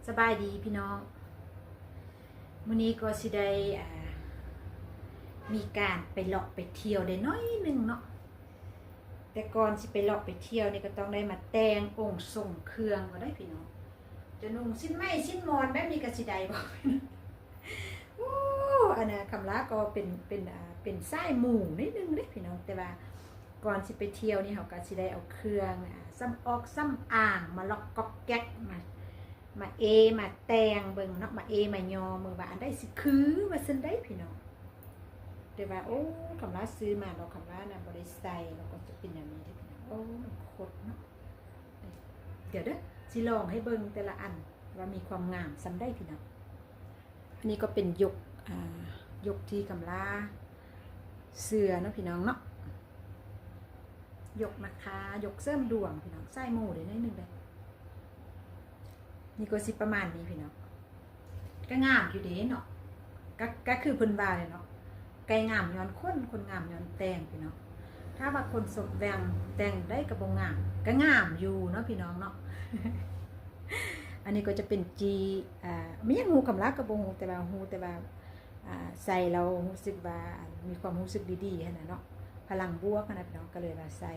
สบายดีพี่น้องมื้อนี้ก็สิได้มีการไปเลาะไปเที่ยวได้น้อยนึงเนาะแต่ก่อนสิไปเลาะไปเที่ยวนี่ก็ต้องได้มาแต่งองค์ทรงเครื่องก็ได้พี่น้องจะนุ่งสิ้นไม้สิ้นมอนแบบนี้ก็สิได้บ่โอ้อันน่ะคำลาก็เป็นสายหมู่นิดนึงเด้พี่น้องแต่ว่าก่อนสิไปเที่ยวนี่เฮาก็สิได้เอาเครื่องซ้ำออกซ้ำอ่างมาล็อกก๊อกแก๊กมามาแตงเบิ่งเนาะมามายอมือว่าอันได้สิคือว่าซั่นได้พี่น้องแต่ว่าโอ้คำลาซื้อมาเราคำลาน่ะบ่ได้ใส่เราก็จะเป็นอย่างนี้พี่น้องโอ้มันโคตรเนาะเดี๋ยวเด้อสิลองให้เบิ่งแต่ละอันว่ามีความงามซำได้พี่น้องอันนี้ก็เป็นยกที่กำลาเสือเนาะพี่น้องเนาะยกนะคะยกเสริมดวงพี่น้องใส่หมูได้นิดนึงเลยนี่ก็สิประมาณนี้พี่น้องก็งามอยู่เด้เนาะก็คือเพิ่นว่าเลยเนาะไก่งามย้อนคนงามย้อนแต่งพี่น้องถ้าว่าคนสมแวงแต่งได้ก็บ่งามก็งามอยู่เนาะพี่น้องเนาะ อันนี้ก็จะเป็นไม่ยังฮู้คำลาก็บ่ฮู้แต่ว่าฮู้แต่ว่าใส่เรารู้สึกว่ามีความรู้สึกดีๆหั่นน่ะเนาะพลังบวกนะพี่น้องก็เลยว่าใส่